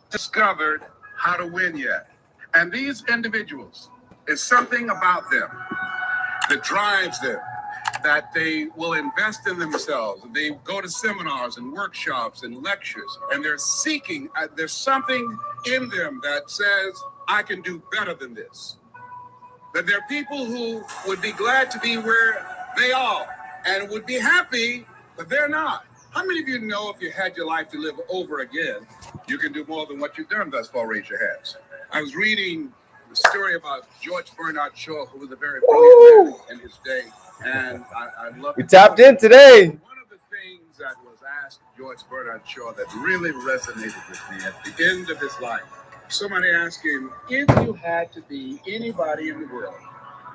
Discovered how to win yet. And these individuals, is something about them that drives them, that they will invest in themselves. They go to seminars and workshops and lectures, and they're seeking, there's something in them that says, I can do better than this. That there are people who would be glad to be where they are and would be happy, but they're not. How many of you know if you had your life to live over again, you can do more than what you've done thus far? Raise your hands. I was reading the story about George Bernard Shaw, who was a very brilliant man in his day, and I love. We tapped in today. One of the things that was asked George Bernard Shaw that really resonated with me at the end of his life. Somebody asked him, if you had to be anybody in the world,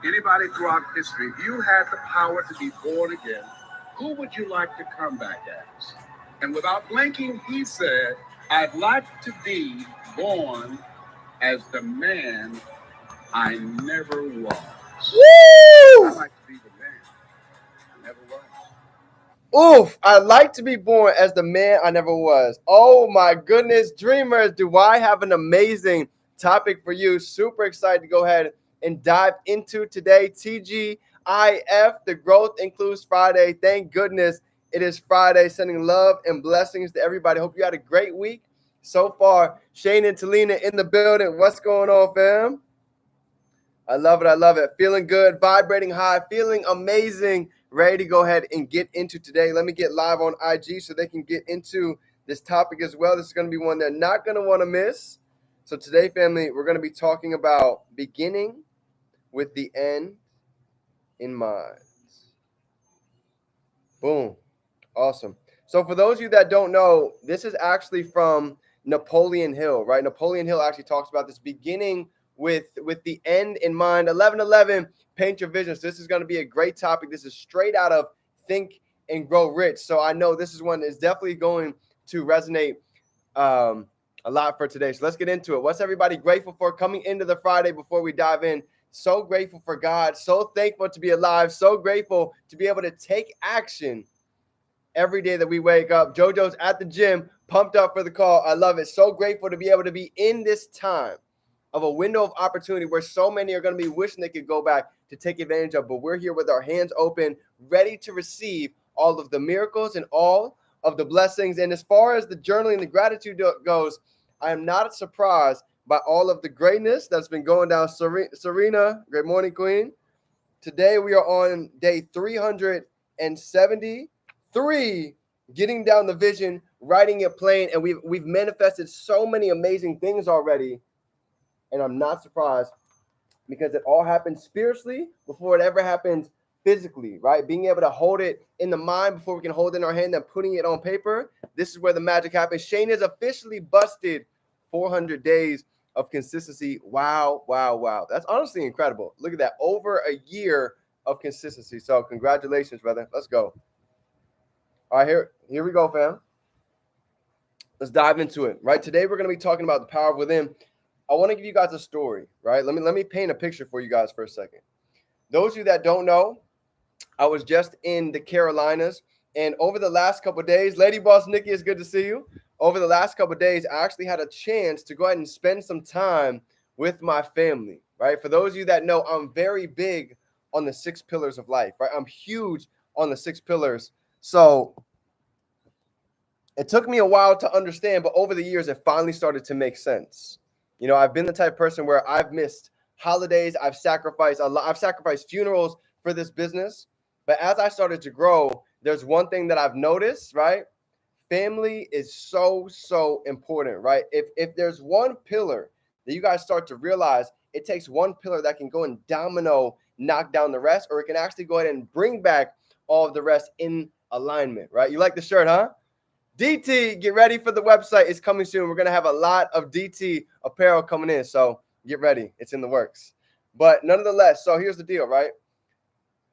anybody throughout history, if you had the power to be born again, who would you like to come back as? And without blinking, he said, I'd like to be born as the man I never was. Woo! I'd like to be the man I never was. Oof, I'd like to be born as the man I never was. Oh my goodness, dreamers, do I have an amazing topic for you. Super excited to go ahead and dive into today. TGIF, the Growth Includes Friday. Thank goodness it is Friday. Sending love and blessings to everybody. Hope you had a great week so far. Shane and Talina in the building. What's going on, fam? I love it. I love it. Feeling good, vibrating high, feeling amazing. Ready to go ahead and get into today. Let me get live on IG so they can get into this topic as well. This is going to be one they're not going to want to miss. So today, family, we're going to be talking about beginning with the end in mind. Boom. Awesome. So for those of you that don't know, this is actually from Napoleon Hill, right? Napoleon Hill actually talks about this beginning with the end in mind. 11:11, paint your vision. So this is going to be a great topic. This is straight out of Think and Grow Rich. So I know this is one that's definitely going to resonate a lot for today. So let's get into it. What's everybody grateful for coming into the Friday before we dive in? So grateful for God. So thankful to be alive. So grateful to be able to take action every day that we wake up. JoJo's at the gym, pumped up for the call. I love it. So grateful to be able to be in this time of a window of opportunity where so many are going to be wishing they could go back to take advantage of. But we're here with our hands open, ready to receive all of the miracles and all of the blessings. And as far as the journaling, the gratitude goes, I am not surprised by all of the greatness that's been going down. Serena, great morning, Queen. Today we are on day 373, getting down the vision, writing it plain, and we've manifested so many amazing things already. And I'm not surprised because it all happens spiritually before it ever happens physically, right? Being able to hold it in the mind before we can hold it in our hand and putting it on paper. This is where the magic happens. Shane has officially busted 400 days of consistency. Wow, wow, wow. That's honestly incredible. Look at that. Over a year of consistency. So congratulations, brother. Let's go. All right, here we go, fam. Let's dive into it, right? Today we're going to be talking about the power within. I want to give you guys a story, right? Let me paint a picture for you guys for a second. Those of you that don't know, I was just in the Carolinas, and over the last couple of days, Lady Boss Nikki, it's good to see you. Over the last couple of days, I actually had a chance to go ahead and spend some time with my family, right? For those of you that know, I'm very big on the 6 pillars of life, right? I'm huge on the 6 pillars. So it took me a while to understand, but over the years, it finally started to make sense. You know, I've been the type of person where I've missed holidays. I've sacrificed a lot. I've sacrificed funerals for this business. But as I started to grow, there's one thing that I've noticed, right? Family is so, so important, right? If there's one pillar that you guys start to realize, it takes one pillar that can go and domino knock down the rest, or it can actually go ahead and bring back all of the rest in alignment, right? You like the shirt, huh? DT, get ready for the website. It's coming soon. We're going to have a lot of DT apparel coming in. So get ready. It's in the works. But nonetheless, so here's the deal, right?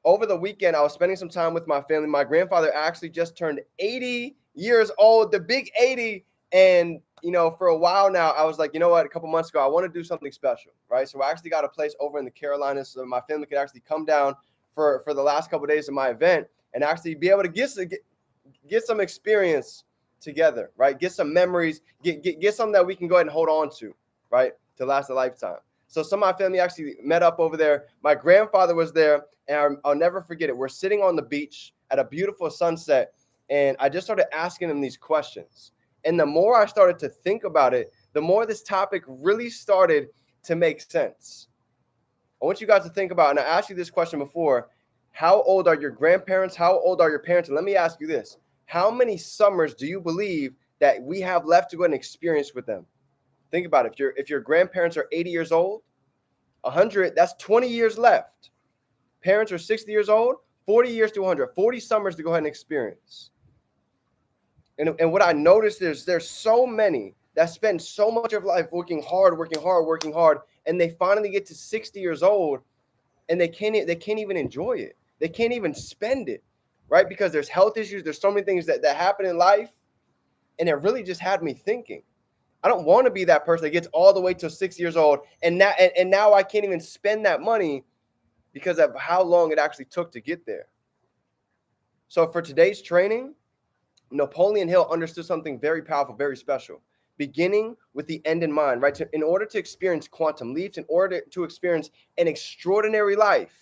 Over the weekend, I was spending some time with my family. My grandfather actually just turned 80 years old, the big 80. And, you know, for a while now, I was like, you know what, a couple months ago, I want to do something special, right? So I actually got a place over in the Carolinas so my family could actually come down for the last couple of days of my event and actually be able to get some experience together, right? Get some memories, get something that we can go ahead and hold on to, right? To last a lifetime. So some of my family actually met up over there. My grandfather was there, and I'll never forget it. We're sitting on the beach at a beautiful sunset, and I just started asking him these questions. And the more I started to think about it, the more this topic really started to make sense. I want you guys to think about, and I asked you this question before, how old are your grandparents? How old are your parents? And let me ask you this. How many summers do you believe that we have left to go and experience with them? Think about it. If your grandparents are 80 years old, 100, that's 20 years left. Parents are 60 years old, 40 years to 100, 40 summers to go ahead and experience. And what I noticed is there's so many that spend so much of life working hard, and they finally get to 60 years old and they can't even enjoy it. They can't even spend it, right? Because there's health issues. There's so many things that happen in life. And it really just had me thinking. I don't want to be that person that gets all the way to 6 years old and now I can't even spend that money because of how long it actually took to get there. So for today's training, Napoleon Hill understood something very powerful, very special, beginning with the end in mind, right? In order to experience quantum leaps, in order to experience an extraordinary life,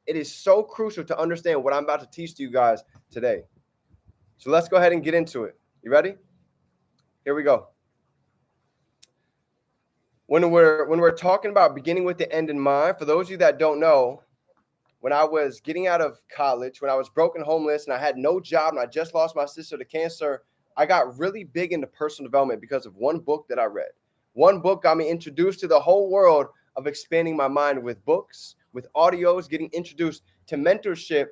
it is so crucial to understand what I'm about to teach to you guys today. So let's go ahead and get into it. You ready? Here we go. When we're talking about beginning with the end in mind, for those of you that don't know, when I was getting out of college, when I was broke and homeless and I had no job and I just lost my sister to cancer, I got really big into personal development because of one book that I read. One book got me introduced to the whole world of expanding my mind with books, with audios, getting introduced to mentorship.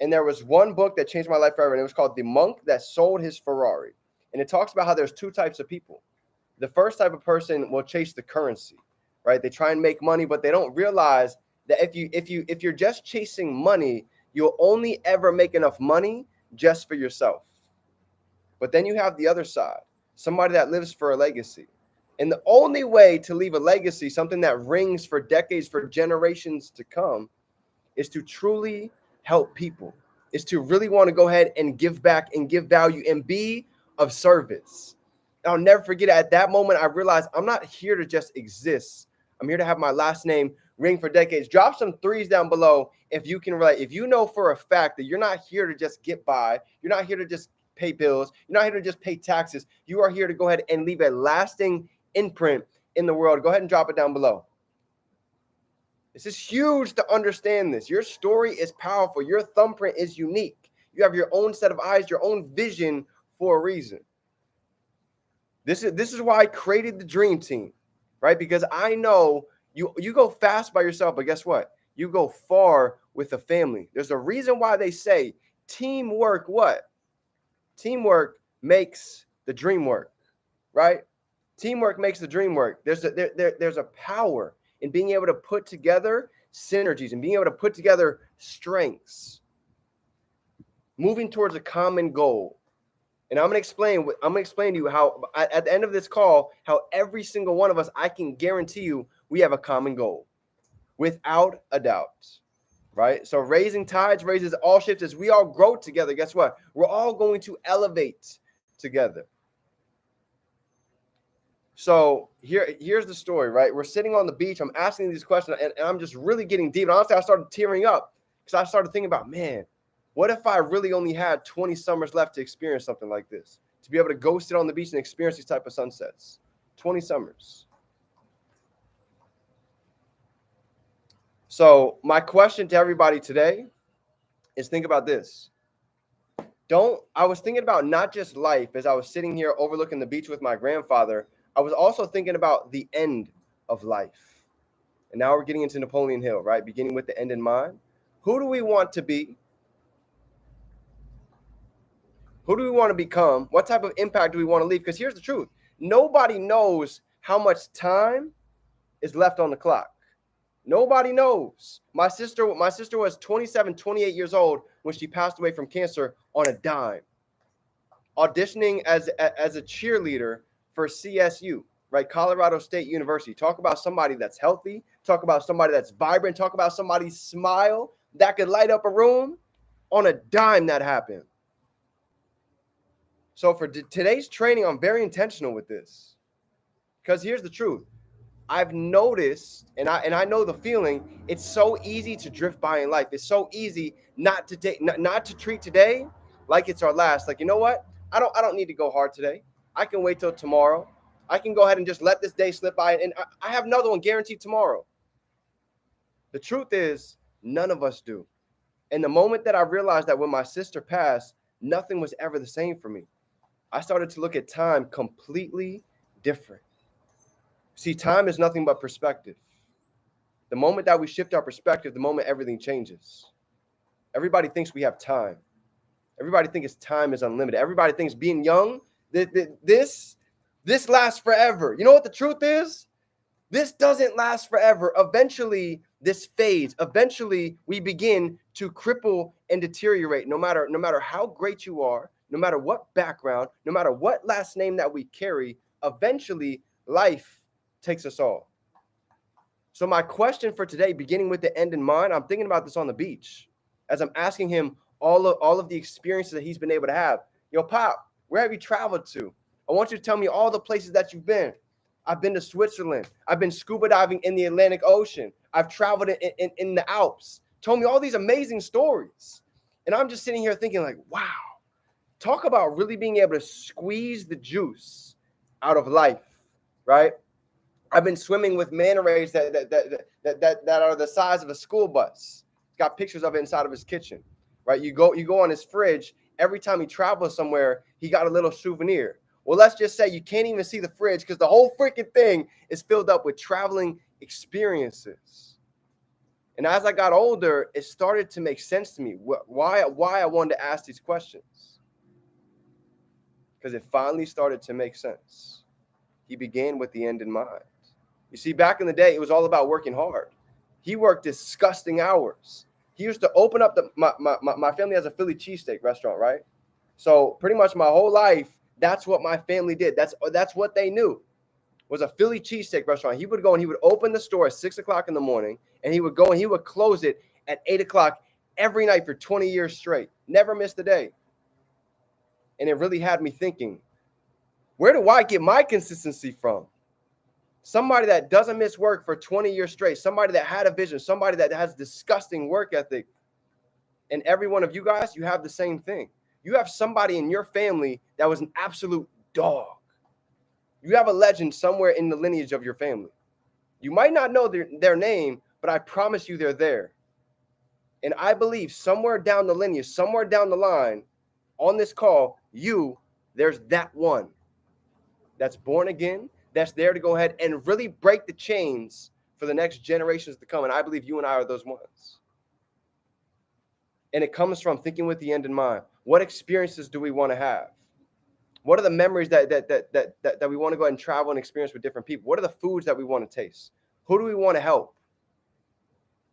And there was one book that changed my life forever, and it was called The Monk That Sold His Ferrari. And it talks about how there's two types of people. The first type of person will chase the currency, right? They try and make money, but they don't realize that if you're just chasing money, you'll only ever make enough money just for yourself. But then you have the other side, somebody that lives for a legacy. And the only way to leave a legacy, something that rings for decades, for generations to come, is to truly help people, is to really want to go ahead and give back and give value and be of service. And I'll never forget it. At that moment, I realized I'm not here to just exist. I'm here to have my last name ring for decades. Drop some threes down below if you can relate. If you know for a fact that you're not here to just get by, you're not here to just pay bills, you're not here to just pay taxes. You are here to go ahead and leave a lasting imprint in the world. Go ahead and drop it down below. This is huge to understand this. Your story is powerful. Your thumbprint is unique. You have your own set of eyes, your own vision for a reason. This is why I created the Dream Team, right? Because I know you go fast by yourself, but guess what? You go far with a family. There's a reason why they say teamwork what? Teamwork makes the dream work, right? Teamwork makes the dream work. There's a power in being able to put together synergies and being able to put together strengths, moving towards a common goal. And I'm going to explain to you how at the end of this call, how every single one of us, I can guarantee you, we have a common goal without a doubt, right? So raising tides raises all ships. As we all grow together, guess what? We're all going to elevate together. So here's the story, right? We're sitting on the beach. I'm asking these questions, and I'm just really getting deep. And honestly, I started tearing up because I started thinking about, man, what if I really only had 20 summers left to experience something like this? To be able to go sit on the beach and experience these type of sunsets. 20 summers. So my question to everybody today is think about this. I was thinking about not just life as I was sitting here overlooking the beach with my grandfather. I was also thinking about the end of life. And now we're getting into Napoleon Hill, right? Beginning with the end in mind. Who do we want to be? Who do we want to become? What type of impact do we want to leave? Because here's the truth. Nobody knows how much time is left on the clock. Nobody knows. My sister was 27, 28 years old when she passed away from cancer on a dime, auditioning as a cheerleader for CSU, right? Colorado State University. Talk about somebody that's healthy. Talk about somebody that's vibrant. Talk about somebody's smile that could light up a room. On a dime that happened. So for today's training, I'm very intentional with this, because here's the truth. I've noticed, and I know the feeling. It's so easy to drift by in life. It's so easy not to treat today like it's our last. Like, you know what? I don't need to go hard today. I can wait till tomorrow. I can go ahead and just let this day slip by, and I have another one guaranteed tomorrow. The truth is, none of us do. And the moment that I realized that when my sister passed, nothing was ever the same for me, I started to look at time completely different. See, time is nothing but perspective. The moment that we shift our perspective, the moment everything changes. Everybody thinks we have time. Everybody thinks time is unlimited. Everybody thinks being young, this lasts forever. You know what the truth is? This doesn't last forever. Eventually, this fades. Eventually, we begin to cripple and deteriorate. No matter how great you are, no matter what background, no matter what last name that we carry, eventually life takes us all. So my question for today, beginning with the end in mind, I'm thinking about this on the beach as I'm asking him all of the experiences that he's been able to have. Yo, Pop, where have you traveled to? I want you to tell me all the places that you've been. I've been to Switzerland. I've been scuba diving in the Atlantic Ocean. I've traveled in the Alps. Told me all these amazing stories. And I'm just sitting here thinking like, wow, talk about really being able to squeeze the juice out of life, right? I've been swimming with manta rays that are the size of a school bus. He's got pictures of it inside of his kitchen, right? You go on his fridge. Every time he travels somewhere, he got a little souvenir. Well, let's just say you can't even see the fridge because the whole freaking thing is filled up with traveling experiences. And as I got older, it started to make sense to me why I wanted to ask these questions. Because it finally started to make sense. He began with the end in mind. You see, back in the day, it was all about working hard. He worked disgusting hours. He used to open up my family has a Philly cheesesteak restaurant, right? So pretty much my whole life, that's what my family did. That's what they knew, was a Philly cheesesteak restaurant. He would go and he would open the store at 6 o'clock in the morning, and he would go and he would close it at 8 o'clock every night for 20 years straight. Never missed a day. And it really had me thinking, where do I get my consistency from? Somebody that doesn't miss work for 20 years straight, somebody that had a vision, somebody that has disgusting work ethic. And every one of you guys, you have the same thing. You have somebody in your family that was an absolute dog. You have a legend somewhere in the lineage of your family. You might not know their name, but I promise you they're there. And I believe somewhere down the lineage, somewhere down the line, on this call, there's that one that's born again, that's there to go ahead and really break the chains for the next generations to come. And I believe you and I are those ones. And it comes from thinking with the end in mind. What experiences do we want to have? What are the memories that we want to go ahead and travel and experience with different people? What are the foods that we want to taste? Who do we want to help?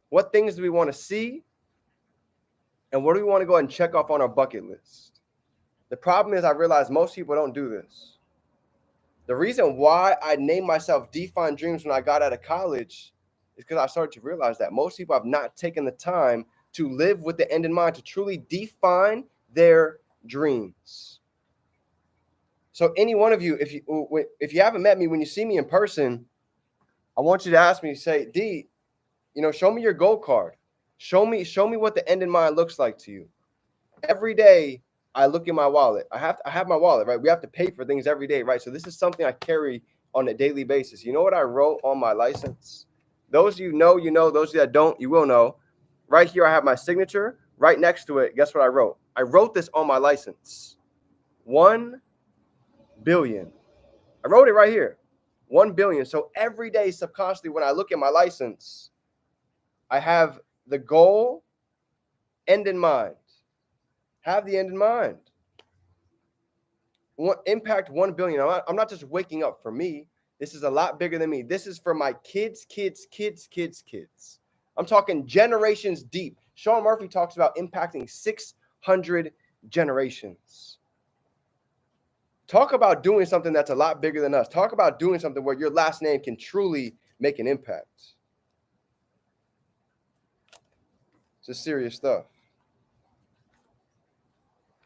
What things do we want to see? And what do we want to go ahead and check off on our bucket list? The problem is I realize most people don't do this. The reason why I named myself Define Dreams when I got out of college is because I started to realize that most people have not taken the time to live with the end in mind, to truly define their dreams. So any one of you, if you haven't met me, when you see me in person, I want you to ask me, say, D, show me your goal card. Show me what the end in mind looks like to you. Every day I look in my wallet. I have my wallet, right? We have to pay for things every day, right? So this is something I carry on a daily basis. You know what I wrote on my license? Those of you know, those of you that don't, you will know. Right here, I have my signature. Right next to it, guess what I wrote? I wrote this on my license. 1 billion. I wrote it right here. 1 billion. So every day, subconsciously, when I look at my license, I have the goal, end in mind. Have the end in mind. Impact 1 billion. I'm not just waking up for me. This is a lot bigger than me. This is for my kids. I'm talking generations deep. Sean Murphy talks about impacting 600 generations. Talk about doing something that's a lot bigger than us. Talk about doing something where your last name can truly make an impact. It's serious stuff,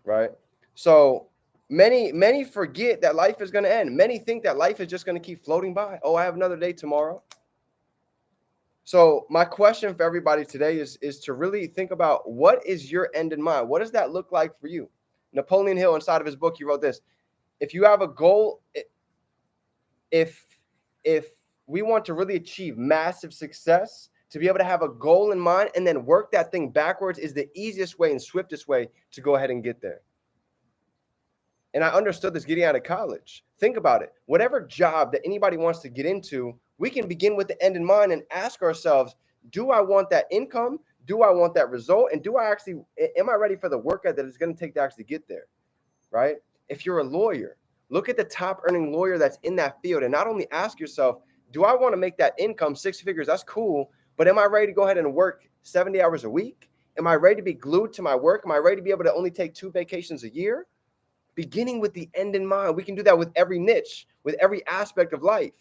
right? So Many forget that life is going to end. Many think that life is just going to keep floating by. Oh, I have another day tomorrow. So my question for everybody today is to really think about, what is your end in mind? What does that look like for you? Napoleon Hill, inside of his book, he wrote this: if you have a goal, if we want to really achieve massive success, to be able to have a goal in mind and then work that thing backwards is the easiest way and swiftest way to go ahead and get there. And I understood this getting out of college. Think about it. Whatever job that anybody wants to get into, we can begin with the end in mind and ask ourselves, do I want that income? Do I want that result? And am I ready for the work that it's going to take to actually get there? Right? If you're a lawyer, look at the top earning lawyer that's in that field and not only ask yourself, do I want to make that income 6 figures? That's cool. But am I ready to go ahead and work 70 hours a week? Am I ready to be glued to my work? Am I ready to be able to only take 2 vacations a year? Beginning with the end in mind. We can do that with every niche, with every aspect of life,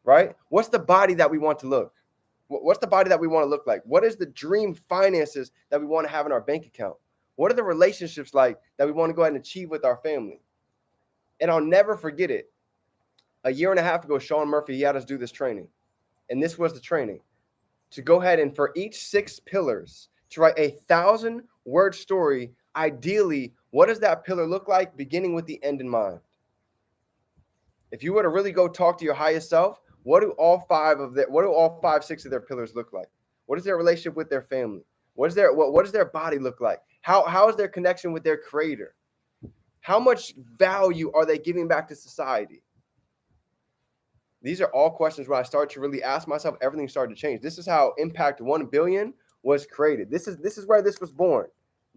right? What's the body that we want to look? What's the body that we want to look like? What is the dream finances that we want to have in our bank account? What are the relationships like that we want to go ahead and achieve with our family? And I'll never forget it. A year and a half ago, Sean Murphy, he had us do this training. And this was the training: to go ahead and for each 6 pillars, to write a 1,000-word story. Ideally, what does that pillar look like, beginning with the end in mind? If you were to really go talk to your highest self, what do all 6 of their pillars look like? What is their relationship with their family? What does their body look like? How is their connection with their creator? How much value are they giving back to society? These are all questions where I started to really ask myself. Everything started to change. This is how Impact 1 Billion was created. This is where this was born.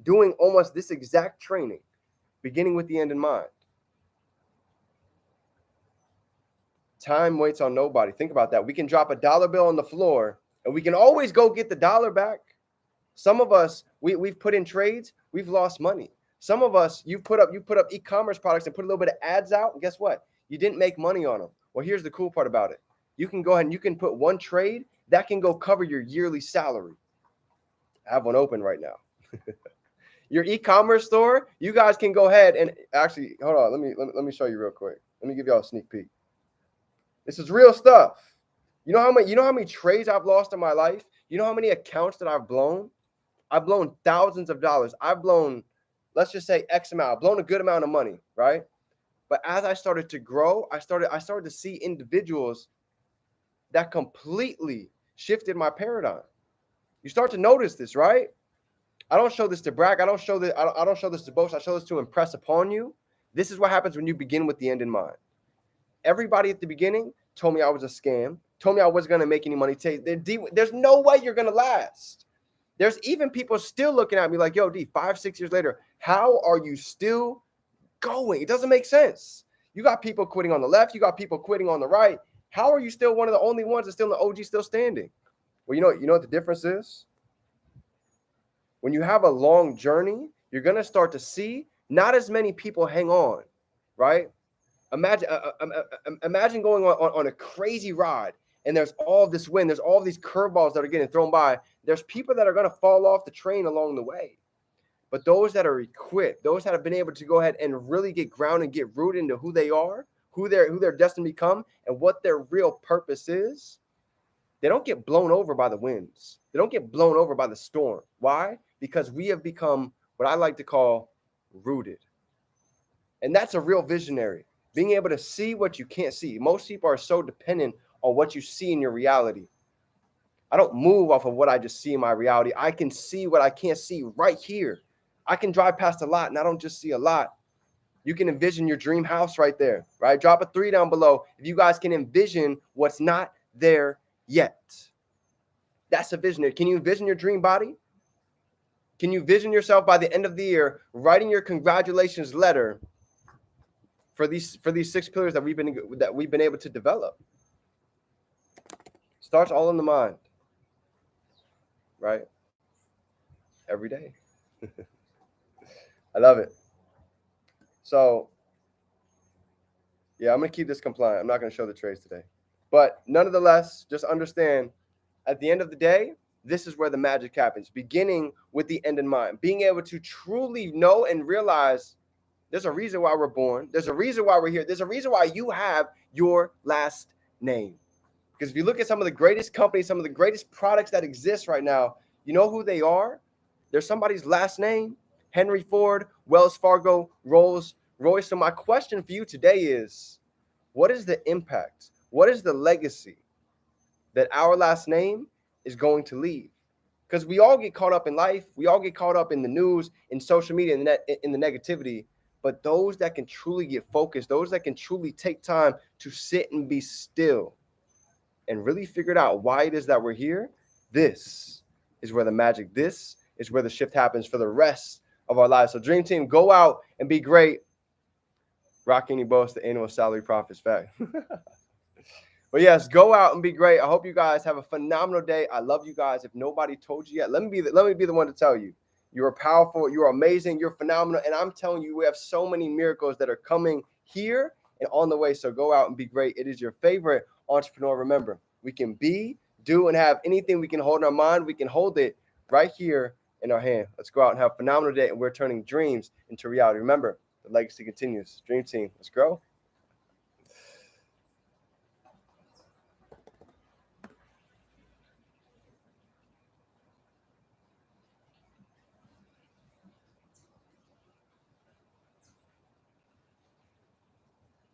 Doing almost this exact training, beginning with the end in mind. Time waits on nobody. Think about that. We can drop a dollar bill on the floor and we can always go get the dollar back. Some of us, we've put in trades, we've lost money. Some of us, you put up e-commerce products and put a little bit of ads out, and guess what? You didn't make money on them. Well, here's the cool part about it. You can go ahead and you can put one trade that can go cover your yearly salary. I have one open right now. Your e-commerce store, you guys can go ahead and actually, hold on, let me show you real quick. Let me give y'all a sneak peek. This is real stuff. You know how many trades I've lost in my life? You know how many accounts that I've blown? I've blown thousands of dollars. I've blown, let's just say X amount. I've blown a good amount of money, right? But as I started to grow, I started to see individuals that completely shifted my paradigm. You start to notice this, right? I don't show this to brag. I don't show this to boast. I show this to impress upon you. This is what happens when you begin with the end in mind. Everybody at the beginning told me I was a scam, told me I wasn't going to make any money. There's no way you're going to last. There's even people still looking at me like, yo, D, 5-6 years later, how are you still going? It doesn't make sense. You got people quitting on the left. You got people quitting on the right. How are you still one of the only ones that's still in the OG, still standing? Well, you know what the difference is? When you have a long journey, you're going to start to see not as many people hang on, right? Imagine going on a crazy ride and there's all this wind, there's all these curveballs that are getting thrown by. There's people that are going to fall off the train along the way. But those that are equipped, those that have been able to go ahead and really get grounded and get rooted into who they are, who they're destined to become, and what their real purpose is, they don't get blown over by the winds. They don't get blown over by the storm. Why? Because we have become what I like to call rooted. And that's a real visionary. Being able to see what you can't see. Most people are so dependent on what you see in your reality. I don't move off of what I just see in my reality. I can see what I can't see right here. I can drive past a lot and I don't just see a lot. You can envision your dream house right there, right? Drop a 3 down below if you guys can envision what's not there yet. That's a visionary. Can you envision your dream body? Can you vision yourself by the end of the year writing your congratulations letter for these 6 pillars that we've been able to develop? Starts all in the mind, right? Every day. I love it. So, yeah, I'm going to keep this compliant. I'm not going to show the trades today. But nonetheless, just understand, at the end of the day, this is where the magic happens, beginning with the end in mind. Being able to truly know and realize There's a reason why we're born. There's a reason why we're here. There's a reason why you have your last name. Because if you look at some of the greatest companies, some of the greatest products that exist right now, you know who they are? There's somebody's last name. Henry Ford, Wells Fargo, Rolls Royce. So my question for you today is, what is the impact? What is the legacy that our last name is going to leave? Because we all get caught up in life. We all get caught up in the news, in social media, in the negativity. But those that can truly get focused, those that can truly take time to sit and be still and really figure out why it is that we're here, this is where the magic, this is where the shift happens for the rest of our lives. So Dream Team, go out and be great. Rock Any Boast, the annual salary profits fact. But yes, go out and be great. I hope you guys have a phenomenal day. I love you guys. If nobody told you yet, let me be the one to tell you. You are powerful. You are amazing. You're phenomenal. And I'm telling you, we have so many miracles that are coming here and on the way. So go out and be great. It is your favorite entrepreneur. Remember, we can be, do, and have anything we can hold in our mind. We can hold it right here in our hand. Let's go out and have a phenomenal day. And we're turning dreams into reality. Remember, the legacy continues. Dream Team, let's grow